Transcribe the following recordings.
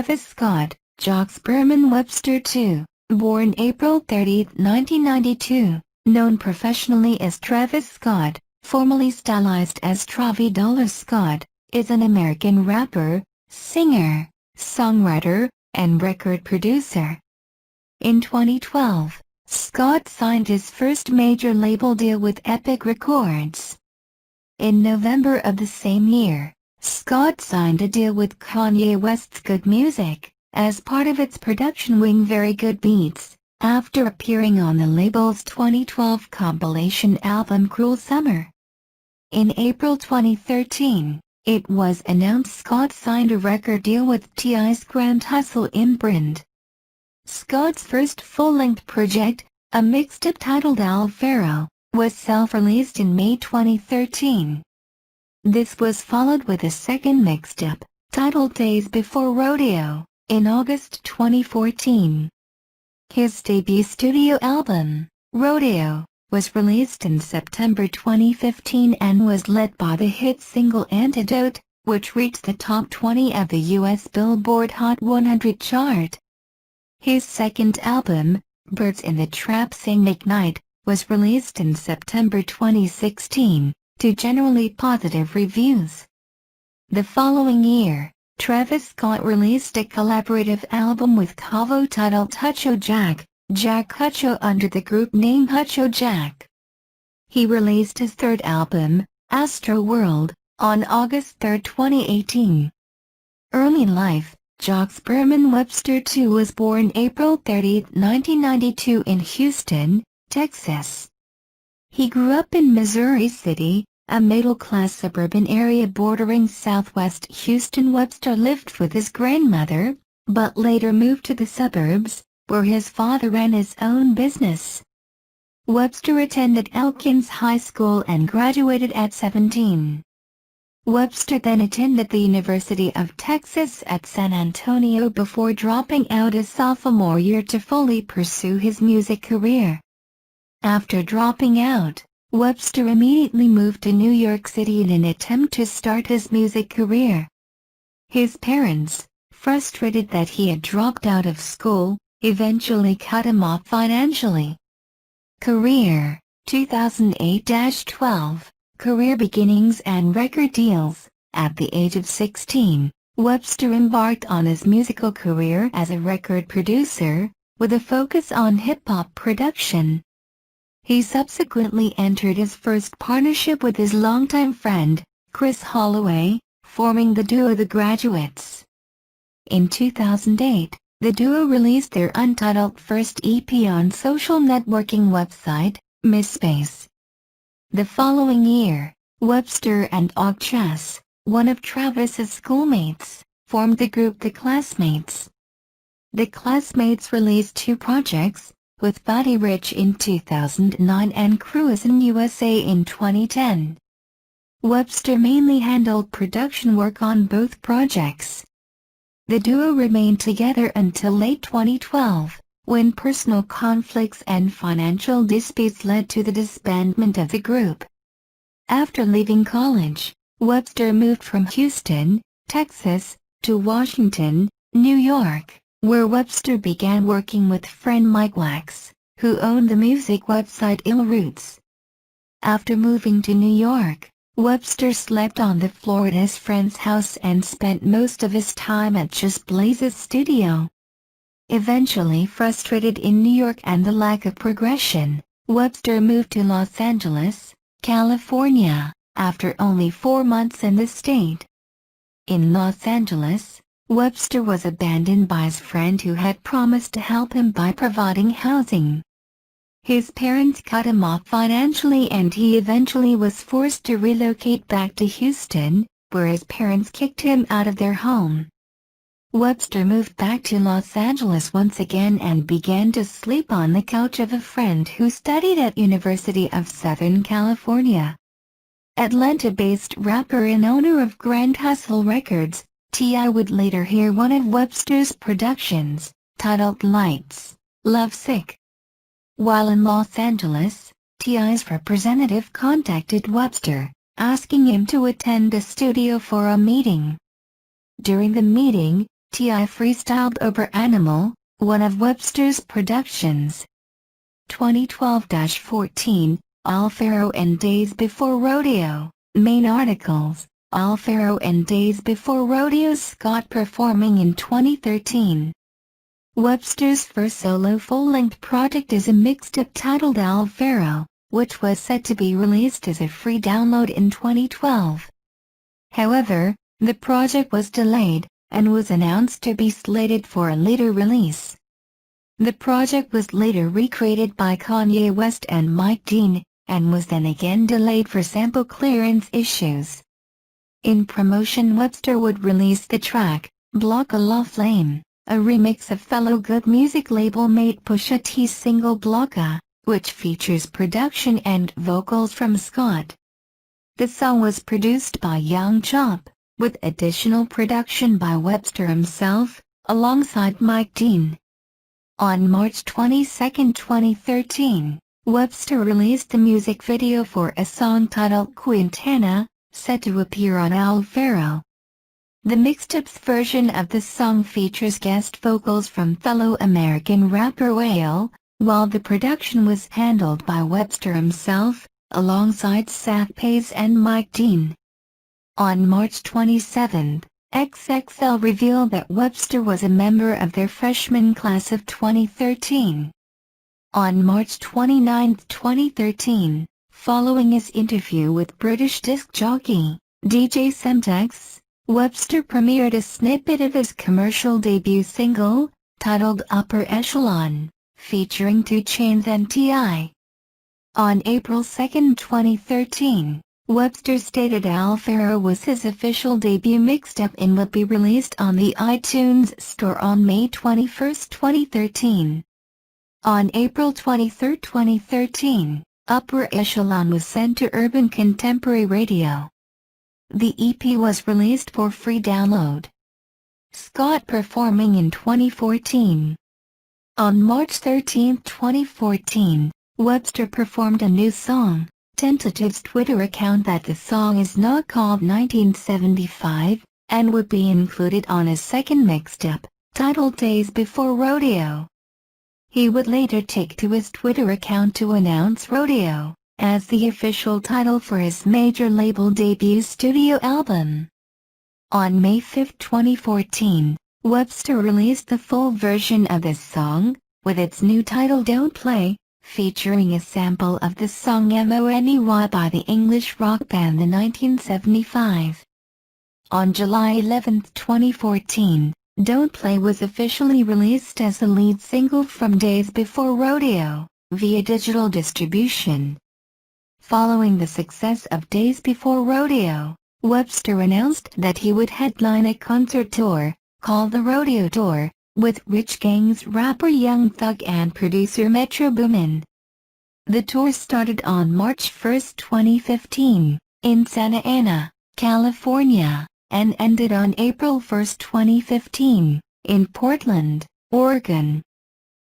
Travis Scott, Jacques Berman Webster II, born April 30, 1992, known professionally as Travis Scott, formerly stylized as Travis Dollar Scott, is an American rapper, singer, songwriter, and record producer. In 2012, Scott signed his first major label deal with Epic Records. In November of the same year, Scott signed a deal with Kanye West's Good Music, as part of its production wing Very Good Beats, after appearing on the label's 2012 compilation album Cruel Summer. In April 2013, it was announced Scott signed a record deal with T.I.'s Grand Hustle imprint. Scott's first full-length project, a mixtape titled Al Faro, was self-released in May 2013. This was followed with a second mixtape, titled Days Before Rodeo, in August 2014. His debut studio album, Rodeo, was released in September 2015 and was led by the hit single Antidote, which reached the top 20 of the U.S. Billboard Hot 100 chart. His second album, Birds in the Trap Sing McKnight, was released in September 2016, to generally positive reviews. The following year, Travis Scott released a collaborative album with Quavo titled Hutcho Jack, Jack Hutcho under the group name Hutcho Jack. He released his third album, Astro World, on August 3, 2018. Early life, Jacques Berman Webster II was born April 30, 1992 in Houston, Texas. He grew up in Missouri City, a middle-class suburban area bordering southwest Houston. Webster lived with his grandmother, but later moved to the suburbs, where his father ran his own business. Webster attended Elkins High School and graduated at 17. Webster then attended the University of Texas at San Antonio before dropping out his sophomore year to fully pursue his music career. After dropping out, Webster immediately moved to New York City in an attempt to start his music career. His parents, frustrated that he had dropped out of school, eventually cut him off financially. Career, 2008-12, Career beginnings and record deals. At the age of 16, Webster embarked on his musical career as a record producer, with a focus on hip-hop production. He subsequently entered his first partnership with his longtime friend, Chris Holloway, forming the duo The Graduates. In 2008, the duo released their untitled first EP on social networking website, MySpace. The following year, Webster and Ogchess, one of Travis's schoolmates, formed the group The Classmates. The Classmates released two projects, with Buddy Rich in 2009 and Cruisin' USA in 2010. Webster mainly handled production work on both projects. The duo remained together until late 2012, when personal conflicts and financial disputes led to the disbandment of the group. After leaving college, Webster moved from Houston, Texas, to Washington, New York, where Webster began working with friend Mike Wax, who owned the music website Ill Roots. After moving to New York, Webster slept on the floor at his friend's house and spent most of his time at Just Blaze's studio. Eventually frustrated in New York and the lack of progression, Webster moved to Los Angeles, California, after only 4 months in the state. In Los Angeles, Webster was abandoned by his friend who had promised to help him by providing housing. His parents cut him off financially and he eventually was forced to relocate back to Houston, where his parents kicked him out of their home. Webster moved back to Los Angeles once again and began to sleep on the couch of a friend who studied at University of Southern California. Atlanta-based rapper and owner of Grand Hustle Records, T.I. would later hear one of Webster's productions, titled Lights, Lovesick. While in Los Angeles, T.I.'s representative contacted Webster, asking him to attend a studio for a meeting. During the meeting, T.I. freestyled over Animal, one of Webster's productions. 2012-14, Alfaro and Days Before Rodeo. Main articles, Alfaro and Days Before Rodeo. Scott performing in 2013. Webster's first solo full-length project is a mixtape titled Alfaro, which was set to be released as a free download in 2012. However, the project was delayed, and was announced to be slated for a later release. The project was later recreated by Kanye West and Mike Dean, and was then again delayed for sample clearance issues. In promotion, Webster would release the track, Blocka La Flame, a remix of fellow Good Music label mate Pusha T's single Blocka, which features production and vocals from Scott. The song was produced by Young Chop, with additional production by Webster himself, alongside Mike Dean. On March 22, 2013, Webster released the music video for a song titled Quintana, set to appear on Alfaro. The mixtape's version of the song features guest vocals from fellow American rapper Wale, while the production was handled by Webster himself, alongside Seth Pace and Mike Dean. On March 27, XXL revealed that Webster was a member of their freshman class of 2013. On March 29, 2013, following his interview with British disc jockey, DJ Semtex, Webster premiered a snippet of his commercial debut single, titled Upper Echelon, featuring 2 Chainz and T.I. On April 2, 2013, Webster stated Alfaro was his official debut mixtape and would be released on the iTunes Store on May 21, 2013. On April 23, 2013, Upper Echelon was sent to Urban Contemporary Radio. The EP was released for free download. Scott performing in 2014. On March 13, 2014, Webster performed a new song. Tentative's Twitter account that the song is not called 1975, and would be included on a second mixtape, titled Days Before Rodeo. He would later take to his Twitter account to announce Rodeo as the official title for his major label debut studio album. On May 5, 2014, Webster released the full version of this song, with its new title Don't Play, featuring a sample of the song Money by the English rock band The 1975. On July 11, 2014, Don't Play was officially released as the lead single from Days Before Rodeo, via digital distribution. Following the success of Days Before Rodeo, Webster announced that he would headline a concert tour, called the Rodeo Tour, with Rich Gang's rapper Young Thug and producer Metro Boomin. The tour started on March 1, 2015, in Santa Ana, California, and ended on April 1, 2015, in Portland, Oregon.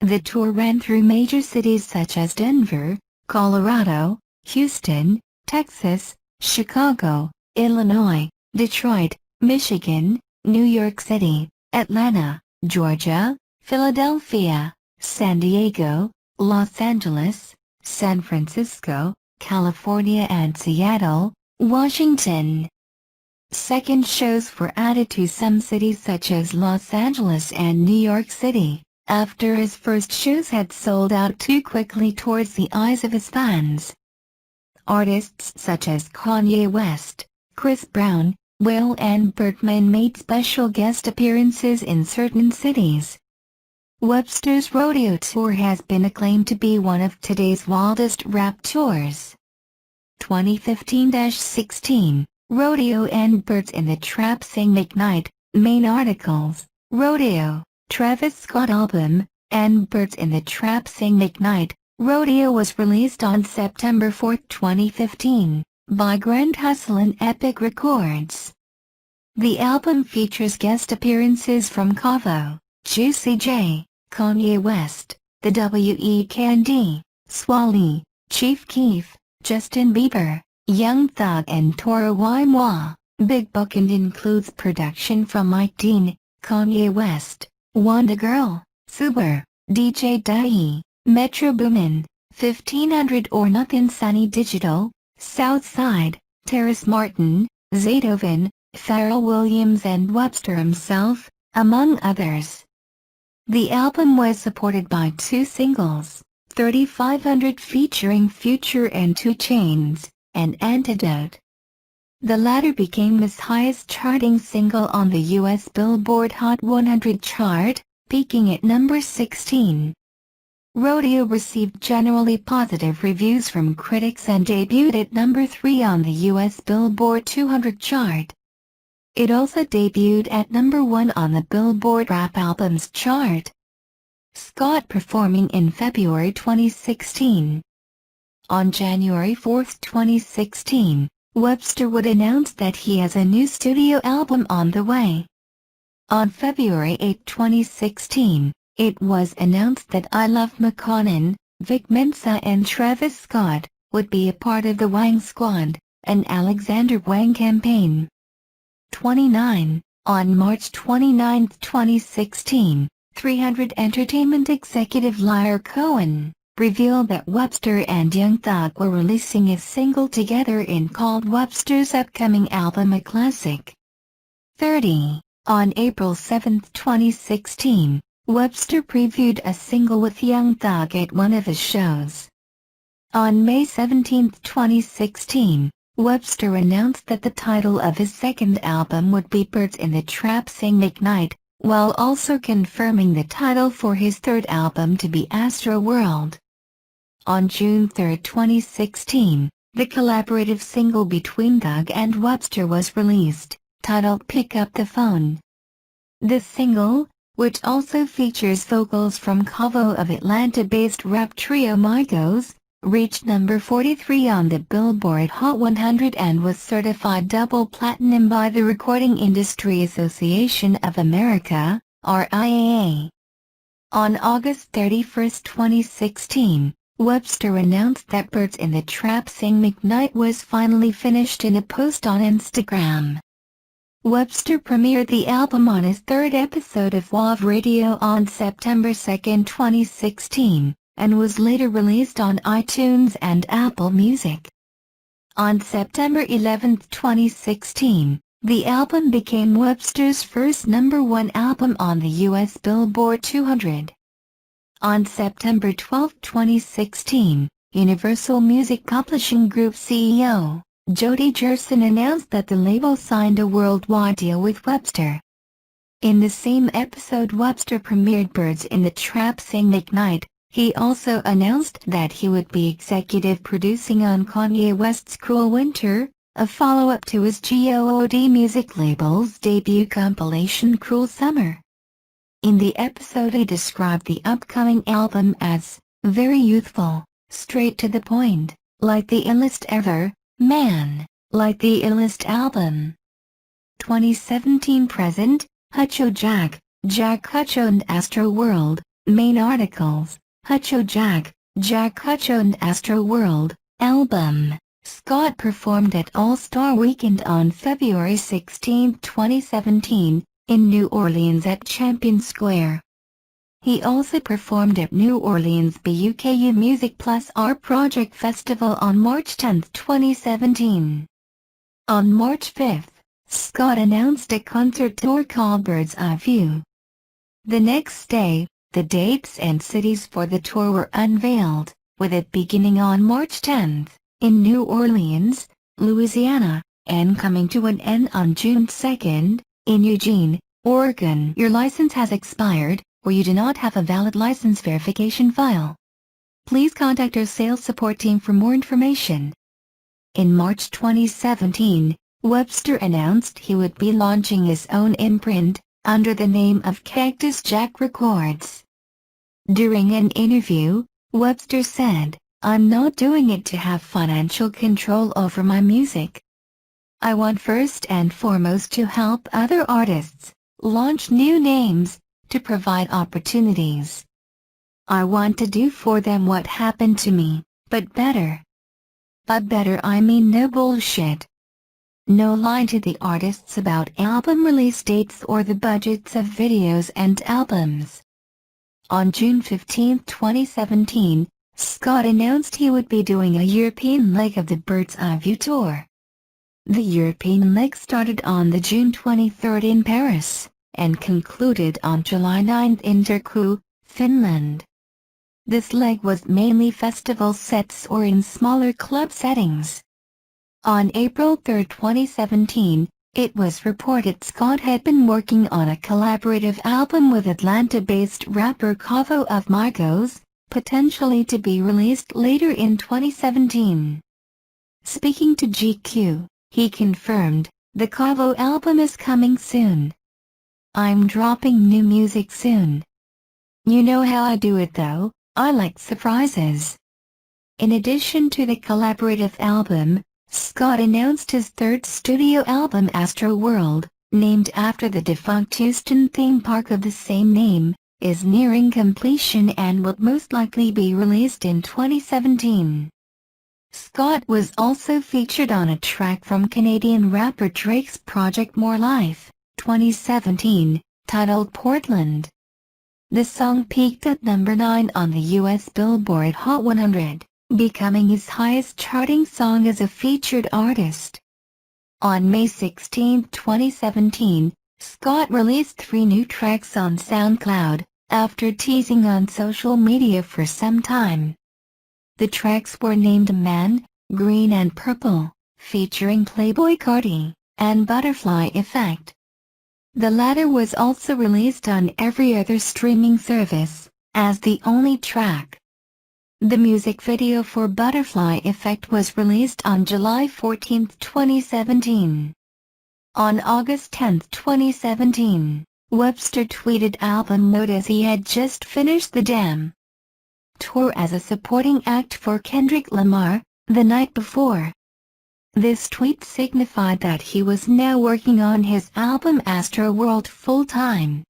The tour ran through major cities such as Denver, Colorado, Houston, Texas, Chicago, Illinois, Detroit, Michigan, New York City, Atlanta, Georgia, Philadelphia, San Diego, Los Angeles, San Francisco, California and Seattle, Washington. Second shows were added to some cities such as Los Angeles and New York City, after his first shows had sold out too quickly towards the eyes of his fans. Artists such as Kanye West, Chris Brown, Will and Birdman made special guest appearances in certain cities. Webster's Rodeo Tour has been acclaimed to be one of today's wildest rap tours. 2015-16, Rodeo and Birds in the Trap Sing McKnight, main articles, Rodeo, Travis Scott album, and Birds in the Trap Sing McKnight. Rodeo was released on September 4, 2015, by Grand Hustle and Epic Records. The album features guest appearances from Quavo, Juicy J, Kanye West, The Weeknd, Swally, Chief Keef, Justin Bieber, Young Thug and Toro y Moi. Big Buck and includes production from Mike Dean, Kanye West, Wanda Girl, Super, DJ Dahi, Metro Boomin, 1500 or Nothing, Sunny Digital, Southside, Terrace Martin, Zaytoven, Pharrell Williams and Webster himself, among others. The album was supported by 2 singles, 3500 featuring Future and 2 Chainz, and Antidote. The latter became his highest charting single on the US Billboard Hot 100 chart, peaking at number 16. Rodeo received generally positive reviews from critics and debuted at number 3 on the US Billboard 200 chart. It also debuted at number 1 on the Billboard Rap Albums chart. Scott performing in February 2016. On January 4, 2016, Webster would announce that he has a new studio album on the way. On February 8, 2016, it was announced that I Love McConan, Vic Mensa and Travis Scott would be a part of the Wang Squad, an Alexander Wang campaign. 29. On March 29, 2016, 300 Entertainment executive Lyor Cohen revealed that Webster and Young Thug were releasing a single together in called Webster's upcoming album A Classic. 30. On April 7, 2016, Webster previewed a single with Young Thug at one of his shows. On May 17, 2016, Webster announced that the title of his second album would be Birds in the Trap Sing McKnight, while also confirming the title for his third album to be Astro World. On June 3, 2016, the collaborative single between Thug and Webster was released, titled Pick Up the Phone. The single, which also features vocals from Quavo of Atlanta-based rap trio Migos, reached number 43 on the Billboard Hot 100 and was certified double platinum by the Recording Industry Association of America, RIAA. On August 31, 2016, Webster announced that Birds in the Trap Sing McKnight was finally finished in a post on Instagram. Webster premiered the album on his third episode of WAV Radio on September 2, 2016. And was later released on iTunes and Apple Music. On September 11, 2016, the album became Webster's first number 1 album on the US Billboard 200. On September 12, 2016, Universal Music Publishing Group CEO, Jody Gerson announced that the label signed a worldwide deal with Webster. In the same episode Webster premiered Birds in the Trap Sing McKnight. He also announced that he would be executive producing on Kanye West's Cruel Winter, a follow-up to his GOOD music label's debut compilation Cruel Summer. In the episode he described the upcoming album as, very youthful, straight to the point, like the illest ever, man, like the illest album. 2017 present, Hutcho Jack Hutcho and Astro World, main articles. Hutcho Jack Hutcho and Astro World, album. Scott performed at All-Star Weekend on February 16, 2017, in New Orleans at Champion Square. He also performed at New Orleans BUKU Music Plus Art Project Festival on March 10, 2017. On March 5, Scott announced a concert tour called Bird's Eye View. The next day, the dates and cities for the tour were unveiled, with it beginning on March 10, in New Orleans, Louisiana, and coming to an end on June 2, in Eugene, Oregon. Your license has expired, or you do not have a valid license verification file. Please contact our sales support team for more information. In March 2017, Webster announced he would be launching his own imprint, under the name of Cactus Jack Records. During an interview, Webster said, "I'm not doing it to have financial control over my music. I want first and foremost to help other artists, launch new names, to provide opportunities. I want to do for them what happened to me, but better. By better I mean no bullshit." No line to the artists about album release dates or the budgets of videos and albums. On June 15, 2017, Scott announced he would be doing a European leg of the Bird's Eye View tour. The European leg started on the June 23 in Paris, and concluded on July 9 in Turku, Finland. This leg was mainly festival sets or in smaller club settings. On April 3, 2017, it was reported Scott had been working on a collaborative album with Atlanta-based rapper Quavo of Migos, potentially to be released later in 2017. Speaking to GQ, he confirmed, "The Quavo album is coming soon. I'm dropping new music soon. You know how I do it though, I like surprises." In addition to the collaborative album, Scott announced his third studio album Astroworld, named after the defunct Houston theme park of the same name, is nearing completion and will most likely be released in 2017. Scott was also featured on a track from Canadian rapper Drake's Project More Life, 2017, titled Portland. The song peaked at number 9 on the U.S. Billboard Hot 100, becoming his highest charting song as a featured artist. On May 16, 2017, Scott released 3 new tracks on SoundCloud, after teasing on social media for some time. The tracks were named Man, Green and Purple, featuring Playboi Carti, and Butterfly Effect. The latter was also released on every other streaming service, as the only track. The music video for Butterfly Effect was released on July 14, 2017. On August 10, 2017, Webster tweeted album note as he had just finished the Damn tour as a supporting act for Kendrick Lamar, the night before. This tweet signified that he was now working on his album Astroworld full-time.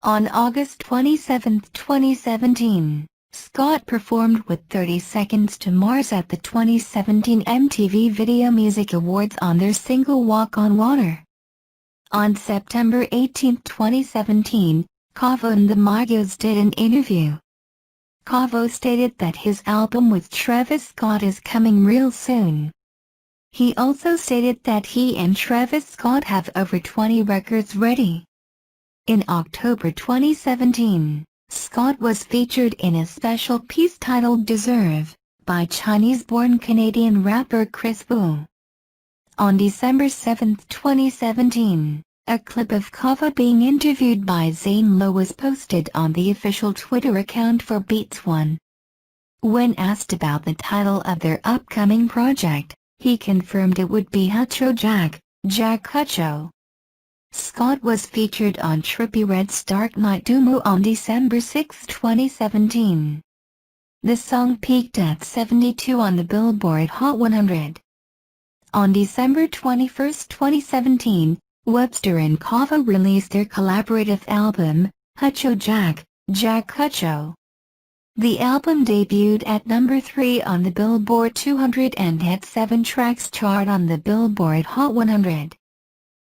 On August 27, 2017, Scott performed with 30 Seconds to Mars at the 2017 MTV Video Music Awards on their single Walk on Water. On September 18, 2017, Quavo and the Migos did an interview. Quavo stated that his album with Travis Scott is coming real soon. He also stated that he and Travis Scott have over 20 records ready. In October 2017, Scott was featured in a special piece titled Deserve, by Chinese-born Canadian rapper Chris Wu. On December 7, 2017, a clip of Quavo being interviewed by Zane Lowe was posted on the official Twitter account for Beats One. When asked about the title of their upcoming project, he confirmed it would be Hutcho Jack, Jack Hutcho. Scott was featured on Trippie Redd's Dark Knight Dumo on December 6, 2017. The song peaked at 72 on the Billboard Hot 100. On December 21, 2017, Webster and Quavo released their collaborative album, Hutcho Jack, Jack Hutcho. The album debuted at number 3 on the Billboard 200 and had 7 tracks chart on the Billboard Hot 100.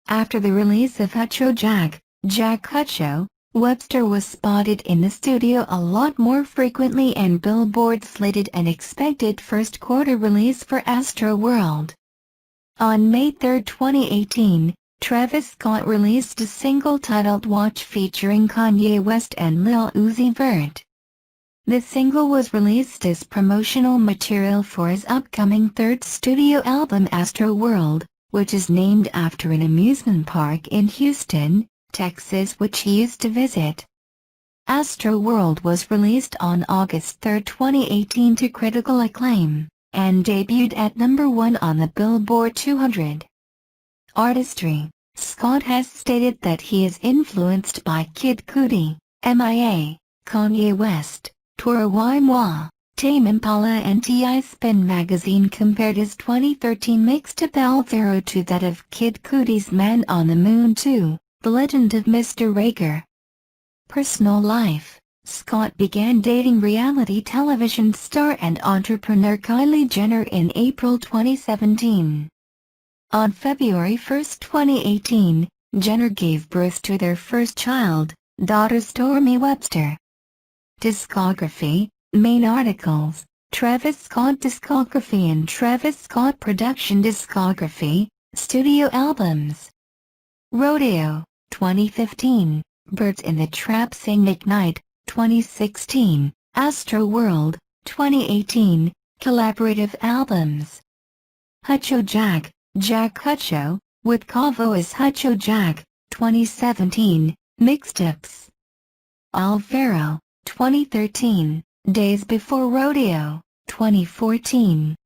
After the release of Hutcho Jack, Jack Hutcho, Webster was spotted in the studio a lot more frequently and Billboard slated an expected first quarter release for Astroworld. On May 3, 2018, Travis Scott released a single titled Watch featuring Kanye West and Lil Uzi Vert. The single was released as promotional material for his upcoming third studio album Astroworld, which is named after an amusement park in Houston, Texas which he used to visit. Astroworld was released on August 3, 2018 to critical acclaim, and debuted at number 1 on the Billboard 200. Artistry: Scott has stated that he is influenced by Kid Cudi, MIA, Kanye West, Toro y Moi, Tame Impala and T.I. Spin magazine compared his 2013 mixtape Alvaro to that of Kid Cudi's Man on the Moon 2, The Legend of Mr. Rager. Personal life: Scott began dating reality television star and entrepreneur Kylie Jenner in April 2017. On February 1, 2018, Jenner gave birth to their first child, daughter Stormy Webster. Discography, main articles, Travis Scott Discography and Travis Scott Production Discography, Studio Albums. Rodeo, 2015, Birds in the Trap Sing Ignite, 2016, Astro World, 2018, Collaborative Albums. Hutcho Jack, Jack Hutcho, with Cavo as Hutcho Jack, 2017, Mixtapes. Alvaro, 2013, Days Before Rodeo, 2014.